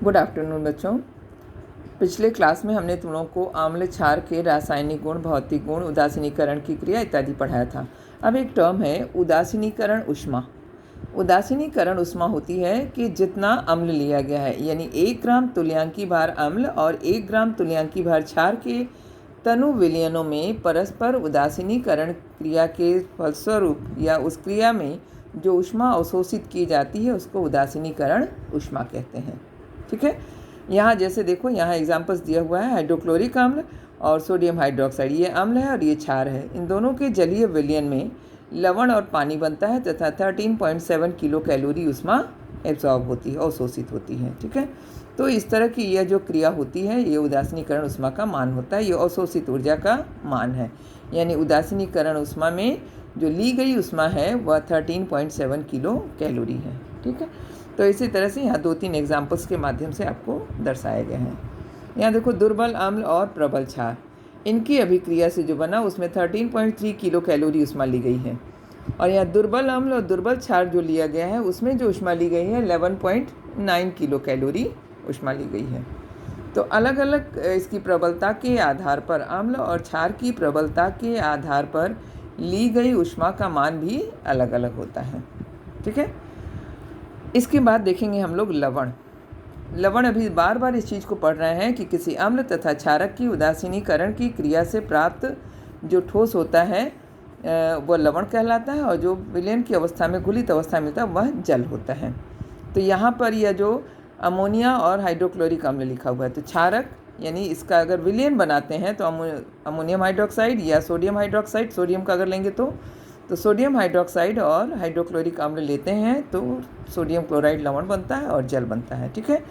Good afternoon बच्चों। पिछले class में हमने तुम लोगों को आम्ल क्षार के रासायनिक गुण, भौतिक गुण, उदासीनीकरण की क्रिया इत्यादि पढ़ाया था। अब एक टर्म है उदासीनीकरण उष्मा। उदासीनीकरण उष्मा होती है कि जितना अम्ल लिया गया है, यानी 1 ग्राम तुल्यांकी भार अम्ल और 1 ग्राम तुल्यांकी भार क्षार के तनु विलयनों में परस्पर उदासीनीकरण क्रिया के फलस्वरूप या उस क्रिया में जो उष्मा अवशोषित की जाती है उसको उदासीनीकरण उष्मा कहते हैं। ठीक है, यहाँ जैसे देखो, यहाँ एग्जाम्पल्स दिया हुआ है हाइड्रोक्लोरिक अम्ल और सोडियम हाइड्रोक्साइड। ये अम्ल है और ये क्षार है। इन दोनों के जलीय विलयन में लवण और पानी बनता है तथा 13.7 किलो कैलोरी उष्मा एब्जॉर्ब होती है, अवशोषित होती है। ठीक है, तो इस तरह की यह जो क्रिया होती है ये उदासीनीकरण उष्मा का मान होता है। ये अवशोषित ऊर्जा का मान है, यानी उदासीनीकरण उष्मा में जो ली गई उष्मा है वह 13.7 किलो कैलोरी है। ठीक है, तो इसी तरह से यहाँ 2-3 एग्जाम्पल्स के माध्यम से आपको दर्शाए गए हैं। यहाँ देखो, दुर्बल अम्ल और प्रबल क्षार, इनकी अभिक्रिया से जो बना उसमें 13.3 किलो कैलोरी उष्मा ली गई है। और यहाँ दुर्बल अम्ल और दुर्बल क्षार जो लिया गया है उसमें जो उष्मा ली गई है 11.9 किलो कैलोरी उष्मा ली गई है। तो अलग अलग इसकी प्रबलता के आधार पर, अम्ल और क्षार की प्रबलता के आधार पर ली गई उष्मा का मान भी अलग अलग होता है। ठीक है, इसके बाद देखेंगे हम लोग लवण। लवण, अभी बार बार इस चीज़ को पढ़ रहे हैं कि किसी अम्ल तथा क्षारक की उदासीनीकरण की क्रिया से प्राप्त जो ठोस होता है वह लवण कहलाता है और जो विलयन की अवस्था में, घुलित अवस्था में मिलता है वह जल होता है। तो यहाँ पर यह जो अमोनिया और हाइड्रोक्लोरिक अम्ल लिखा हुआ है, तो क्षारक यानी इसका अगर विलयन बनाते हैं तो अमोनियम हाइड्रोक्साइड या सोडियम हाइड्रोक्साइड, सोडियम का अगर लेंगे तो सोडियम हाइड्रोक्साइड और हाइड्रोक्लोरिक अम्ल लेते हैं तो सोडियम क्लोराइड लवण बनता है और जल बनता है। ठीक है,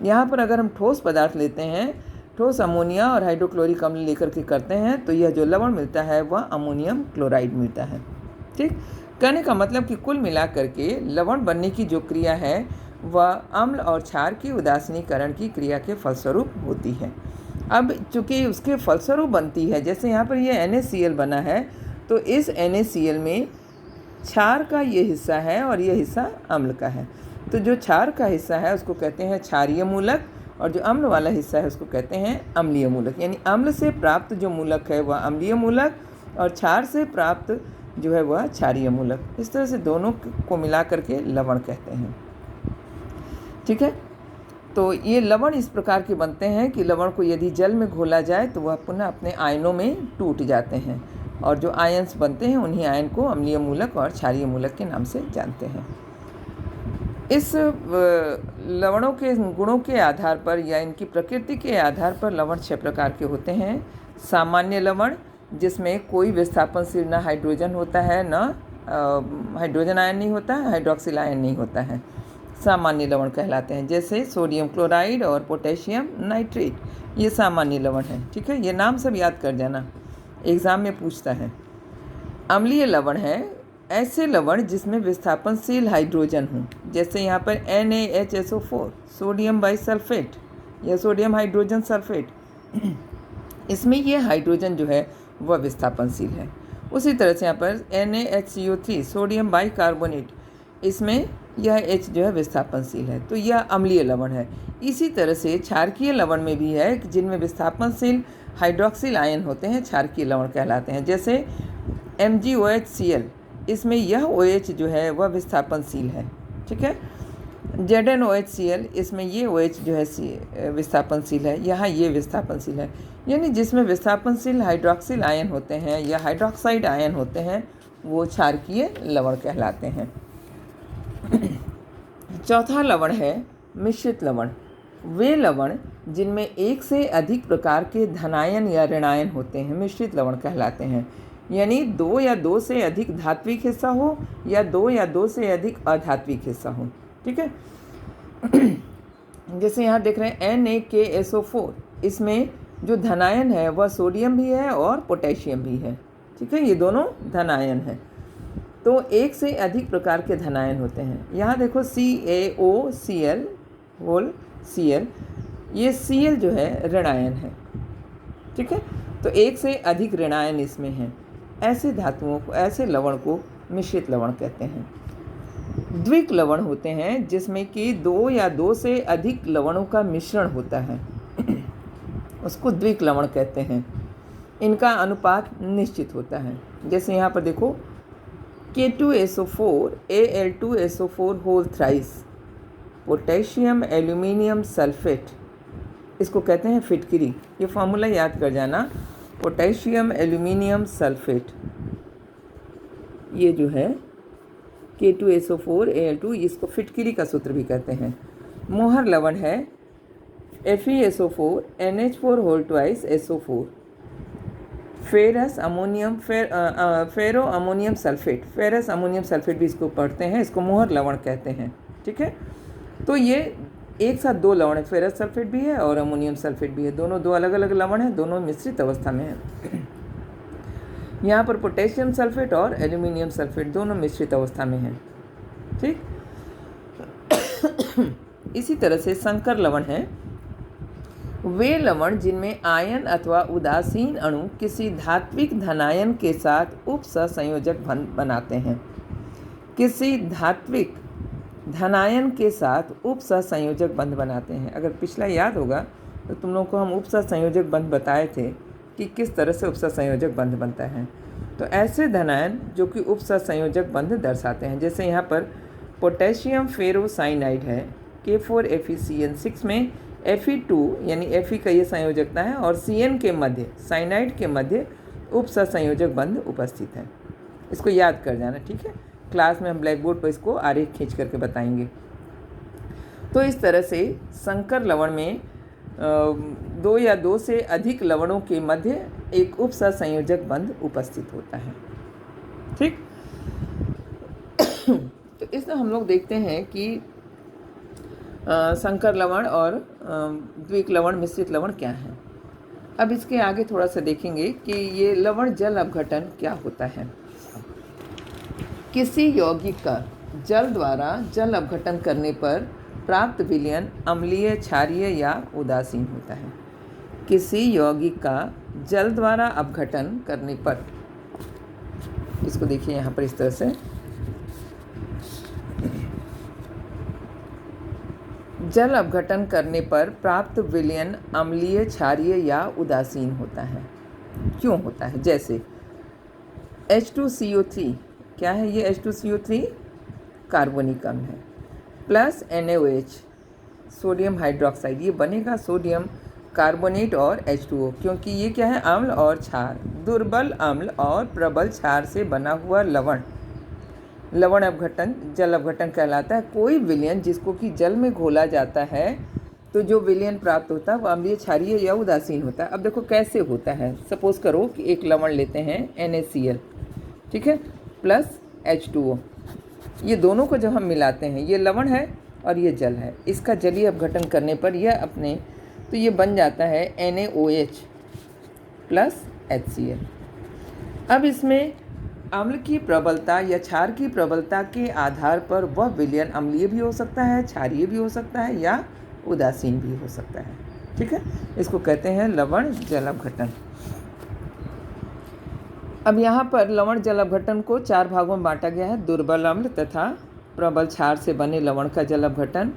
यहाँ पर अगर हम ठोस पदार्थ लेते हैं, ठोस अमोनिया और हाइड्रोक्लोरिक अम्ल लेकर के करते हैं तो यह जो लवण मिलता है वह अमोनियम क्लोराइड मिलता है। ठीक, कहने का मतलब कि कुल मिलाकर के लवण बनने की जो क्रिया है वह अम्ल और क्षार की उदासीनीकरण की क्रिया के फलस्वरूप होती है। अब चूँकि उसके फलस्वरूप बनती है, जैसे यहाँ पर यह NaCl बना है, तो इस NaCl में क्षार का ये हिस्सा है और ये हिस्सा अम्ल का है। तो जो क्षार का हिस्सा है उसको कहते हैं क्षारीय मूलक और जो अम्ल वाला हिस्सा है उसको कहते हैं अम्लीय मूलक। यानी अम्ल से प्राप्त जो मूलक है वह अम्लीय मूलक और क्षार से प्राप्त जो है वह क्षारीय मूलक। इस तरह से दोनों को मिला करके लवण कहते हैं। ठीक है, तो ये लवण इस प्रकार के बनते हैं कि लवण को यदि जल में घोला जाए तो वह पुनः अपने आयनों में टूट जाते हैं और जो आयन्स बनते हैं उन्हीं आयन को अम्लीय मूलक और क्षारीय मूलक के नाम से जानते हैं। इस लवणों के गुणों के आधार पर या इनकी प्रकृति के आधार पर लवण 6 प्रकार के होते हैं। सामान्य लवण, जिसमें कोई विस्थापनशील न हाइड्रोजन होता है, न हाइड्रोजन आयन नहीं होता है, हाइड्रोक्सिल आयन नहीं होता है, सामान्य लवण कहलाते हैं। जैसे सोडियम क्लोराइड और पोटेशियम नाइट्रेट, ये सामान्य लवण है। ठीक है, ये नाम सब याद कर जाना, एग्ज़ाम में पूछता है। अम्लीय लवण है ऐसे लवण जिसमें विस्थापनशील हाइड्रोजन हो, जैसे यहाँ पर NaHSO4, सोडियम बाइसल्फेट या सोडियम हाइड्रोजन सल्फेट, इसमें ये हाइड्रोजन जो है वह विस्थापनशील है। उसी तरह से यहाँ पर NaHCO3, सोडियम बाइकार्बोनेट, इसमें यह H जो है विस्थापनशील है, तो यह अम्लीय लवण है। इसी तरह से क्षारकीय लवण में भी है जिनमें विस्थापनशील हाइड्रोक्सिल आयन होते हैं, क्षारकीय लवण कहलाते हैं। जैसे MgOHCl, इसमें यह OH जो है वह विस्थापनशील है। ठीक है, ZnOHCl, इसमें ये OH जो है विस्थापनशील है, यहाँ ये विस्थापनशील है। यानी जिसमें विस्थापनशील हाइड्रोक्सिल आयन होते हैं या हाइड्रोक्साइड आयन होते हैं वो क्षारकीय लवण कहलाते हैं। चौथा लवण है मिश्रित लवण। वे लवण जिनमें एक से अधिक प्रकार के धनायन या ऋणायन होते हैं मिश्रित लवण कहलाते हैं। यानी 2 या 2 से अधिक धात्विक हिस्सा हो या 2 या 2 से अधिक अधात्विक हिस्सा हो। ठीक है, जैसे यहाँ देख रहे हैं NaKSO4, इसमें जो धनायन है वह सोडियम भी है और पोटेशियम भी है। ठीक है, ये दोनों धनायन है। तो एक से अधिक प्रकार के धनायन होते हैं। यहाँ देखो CaOCl होल Cl, ये Cl जो है ऋणायन है। ठीक है, तो एक से अधिक ऋणायन इसमें हैं। ऐसे धातुओं को, ऐसे लवण को मिश्रित लवण कहते हैं। द्विक लवण होते हैं जिसमें कि 2 या 2 से अधिक लवणों का मिश्रण होता है, उसको द्विक लवण कहते हैं। इनका अनुपात निश्चित होता है। जैसे यहाँ पर देखो K2SO4 Al2SO4 whole thrice, potassium aluminium sulphate, इसको कहते हैं फिटकिरी। ये फार्मूला याद कर जाना, पोटेशियम एल्यूमिनियम सल्फेट, ये जो है K2SO4 Al2, इसको फिटकिरी का सूत्र भी कहते हैं। मोहर लवण है FeSO4 NH4 whole twice SO4, ferrous ammonium ferro ammonium sulphate, ferrous ammonium sulphate भी इसको पढ़ते हैं, इसको मोहर लवण कहते हैं। ठीक है, तो ये एक साथ 2 लवण है, फेरस सल्फेट भी है और अमोनियम सल्फेट भी है, दोनों 2 अलग अलग लवण हैं, दोनों मिश्रित अवस्था में हैं। यहाँ पर पोटेशियम सल्फेट और एल्यूमिनियम सल्फेट दोनों मिश्रित अवस्था में हैं। ठीक, इसी तरह से संकर लवण है वे लवण जिनमें आयन अथवा उदासीन अणु किसी धात्विक धनायन के साथ उपसंयोजक बनाते हैं। किसी धात्विक धनायन के साथ उपसंयोजक बंध बनाते हैं। अगर पिछला याद होगा तो तुम लोगों को हम उपसंयोजक बंध बताए थे कि किस तरह से उपसंयोजक बंध बनता है। तो ऐसे धनायन जो कि उपसंयोजक बंध दर्शाते हैं, जैसे यहाँ पर पोटेशियम फेरोसाइनाइड है K4FeCN6 में Fe2 यानी Fe का ये संयोजकता है और Cn के मध्य, साइनाइड के मध्य उपसंयोजक बंध उपस्थित है। इसको याद कर जाना। ठीक है, क्लास में हम ब्लैक बोर्ड पर इसको आरेख खींच करके बताएंगे। तो इस तरह से संकर लवण में 2 या 2 से अधिक लवणों के मध्य एक उपसंयोजक बंध उपस्थित होता है। ठीक, तो इसमें हम लोग देखते हैं कि संकर लवण और द्विक लवण मिश्रित लवण क्या है। अब इसके आगे थोड़ा सा देखेंगे कि ये लवण जल अपघटन क्या होता है। किसी यौगिक का जल द्वारा जल अपघटन करने पर प्राप्त विलयन अम्लीय, क्षारीय या उदासीन होता है। किसी यौगिक का जल द्वारा अपघटन करने पर, इसको देखिए यहाँ पर इस तरह से, जल अपघटन करने पर प्राप्त विलयन अम्लीय, क्षारीय या उदासीन होता है। क्यों होता है? जैसे H2CO3, क्या है ये H2CO3? कार्बोनिक अम्ल है, प्लस NaOH सोडियम हाइड्रोक्साइड, ये बनेगा सोडियम कार्बोनेट और H2O, क्योंकि ये क्या है? अम्ल और क्षार, दुर्बल अम्ल और प्रबल क्षार से बना हुआ लवण लवण अपघटन जल अपघटन कहलाता है। कोई विलयन जिसको कि जल में घोला जाता है तो जो विलयन प्राप्त होता है वो अम्लीय, क्षारीय या उदासीन होता है। अब देखो कैसे होता है। सपोज करो कि एक लवण लेते हैं NaCl, ठीक है, प्लस H2O, ये दोनों को जब हम मिलाते हैं, ये लवण है और ये जल है, इसका जलीय अपघटन करने पर यह अपने तो ये बन जाता है NaOH प्लस HCl। अब इसमें अम्ल की प्रबलता या क्षार की प्रबलता के आधार पर वह विलयन अम्लीय भी हो सकता है, क्षारीय भी हो सकता है या उदासीन भी हो सकता है। ठीक है, इसको कहते हैं लवण जल अपघटन। अब यहाँ पर लवण जल अपघटन को 4 भागों में बांटा गया है। दुर्बल अम्ल तथा प्रबल क्षार से बने लवण का जल अपघटन।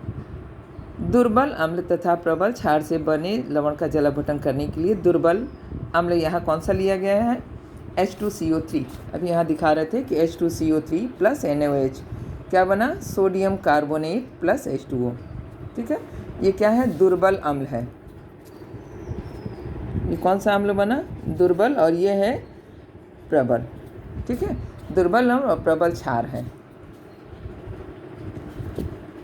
दुर्बल अम्ल तथा प्रबल क्षार से बने लवण का जल अपघटन करने के लिए दुर्बल अम्ल यहाँ कौन सा लिया गया है? H2CO3। अभी यहाँ दिखा रहे थे कि H2CO3 प्लस NaOH क्या बना? Sodium carbonate plus H2O। ठीक है, ये क्या है? दुर्बल अम्ल है। ये कौन सा अम्ल बना? दुर्बल, और ये है प्रबल। ठीक है, दुर्बल अम्ल और प्रबल क्षार है।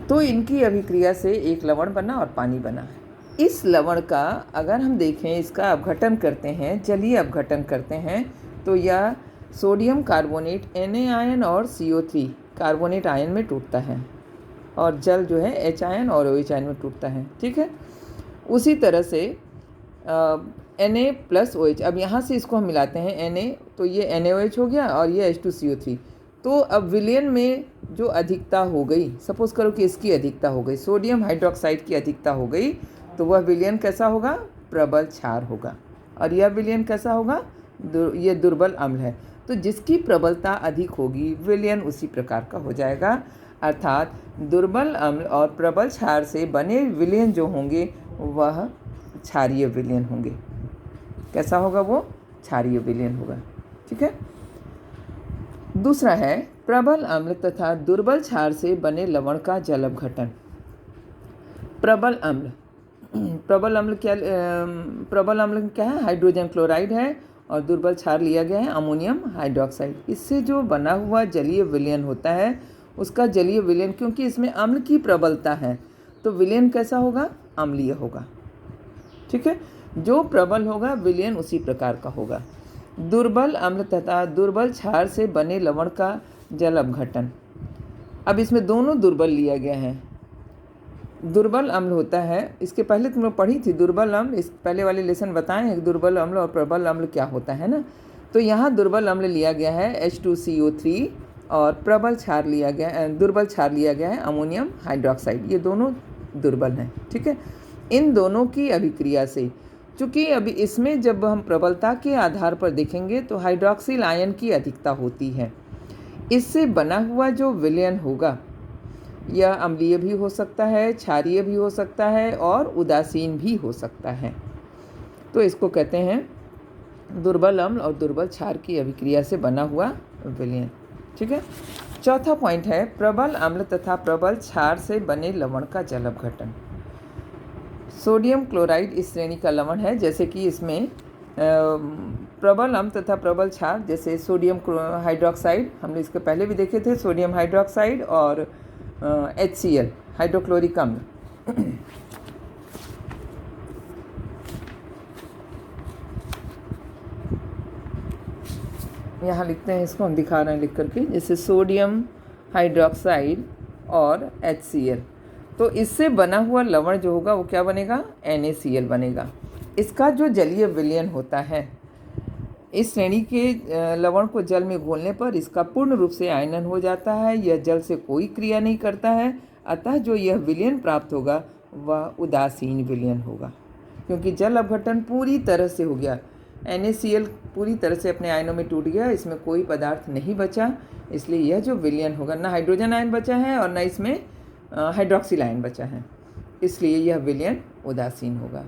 तो इनकी अभिक्रिया से एक लवण बना और पानी बना है। इस लवण का अगर हम देखें, इसका अपघटन करते हैं, जलीय अपघटन करते हैं, तो यह सोडियम कार्बोनेट Na आयन और CO3 कार्बोनेट आयन में टूटता है और जल जो है H आयन और OH आयन में टूटता है। ठीक है, उसी तरह से Na प्लस OH, अब यहाँ से इसको हम मिलाते हैं Na, तो ये NaOH हो गया और ये H2CO3। तो अब विलयन में जो अधिकता हो गई, सपोज करो कि इसकी अधिकता हो गई, सोडियम हाइड्रोक्साइड की अधिकता हो गई, तो वह विलयन कैसा होगा? प्रबल क्षार होगा। और यह विलयन कैसा होगा? ये दुर्बल अम्ल है। तो जिसकी प्रबलता अधिक होगी विलयन उसी प्रकार का हो जाएगा। अर्थात दुर्बल अम्ल और प्रबल क्षार से बने विलयन जो होंगे वह क्षारीय विलयन होंगे। कैसा होगा वो? क्षारीय विलयन होगा। ठीक है। दूसरा है प्रबल अम्ल तथा दुर्बल क्षार से बने लवण का जल अपघटन। प्रबल अम्ल क्या है? हाइड्रोजन क्लोराइड है और दुर्बल क्षार लिया गया है अमोनियम हाइड्रोक्साइड। इससे जो बना हुआ जलीय विलयन होता है उसका जलीय विलयन, क्योंकि इसमें अम्ल की प्रबलता है तो विलयन कैसा होगा? अम्लीय होगा। ठीक है। जो प्रबल होगा विलयन उसी प्रकार का होगा। दुर्बल अम्ल तथा दुर्बल क्षार से बने लवण का जल अपघटन। अब इसमें दोनों दुर्बल लिया गया है। दुर्बल अम्ल होता है, इसके पहले तुम लोग पढ़ी थी दुर्बल अम्ल, इस पहले वाले लेसन बताए हैं दुर्बल अम्ल और प्रबल अम्ल क्या होता है ना। तो यहाँ दुर्बल अम्ल लिया गया है H2CO3 और प्रबल क्षार लिया गया, दुर्बल क्षार लिया गया है अमोनियम हाइड्रोक्साइड। ये दोनों दुर्बल हैं। ठीक है। इन दोनों की अभिक्रिया से, चूँकि अभी इसमें जब हम प्रबलता के आधार पर देखेंगे तो हाइड्रोक्सिल आयन की अधिकता होती है। इससे बना हुआ जो विलयन होगा यह अम्लीय भी हो सकता है, क्षारीय भी हो सकता है और उदासीन भी हो सकता है। तो इसको कहते हैं दुर्बल अम्ल और दुर्बल क्षार की अभिक्रिया से बना हुआ विलयन। ठीक है। चौथा पॉइंट है प्रबल अम्ल तथा प्रबल क्षार से बने लवण का जल अपघटन। सोडियम क्लोराइड इस श्रेणी का लवण है, जैसे कि इसमें प्रबल अम्ल तथा प्रबल क्षार, जैसे सोडियम हाइड्रोक्साइड हमने इसके पहले भी देखे थे, सोडियम हाइड्रोक्साइड और HCl हाइड्रोक्लोरिक अम्ल। यहाँ लिखते हैं, इसको हम दिखा रहे हैं लिख करके, जैसे सोडियम हाइड्रोक्साइड और HCl। तो इससे बना हुआ लवण जो होगा वो क्या बनेगा? NaCl बनेगा। इसका जो जलीय विलयन होता है, इस श्रेणी के लवण को जल में घोलने पर इसका पूर्ण रूप से आयनन हो जाता है। यह जल से कोई क्रिया नहीं करता है, अतः जो यह विलयन प्राप्त होगा वह उदासीन विलयन होगा, क्योंकि जल अपघटन पूरी तरह से हो गया। NaCl पूरी तरह से अपने आयनों में टूट गया, इसमें कोई पदार्थ नहीं बचा, इसलिए यह जो विलयन होगा, ना हाइड्रोजन आयन बचा है और न इसमें हाइड्रोक्सिल आयन बचा है, इसलिए यह विलयन उदासीन होगा।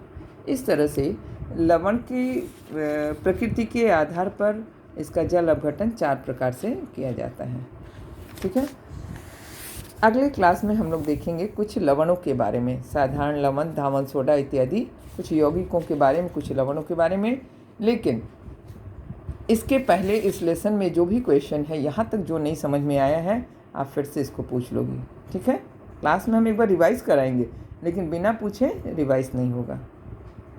इस तरह से लवण की प्रकृति के आधार पर इसका जल अपघटन 4 प्रकार से किया जाता है। ठीक है। अगले क्लास में हम लोग देखेंगे कुछ लवणों के बारे में, साधारण लवण, धामल सोडा इत्यादि, कुछ यौगिकों के बारे में, कुछ लवणों के बारे में। लेकिन इसके पहले इस लेसन में जो भी क्वेश्चन है यहाँ तक जो नहीं समझ में आया है आप फिर से इसको पूछ लोगी। ठीक है। क्लास में हम एक बार रिवाइज़ कराएंगे, लेकिन बिना पूछे रिवाइज़ नहीं होगा।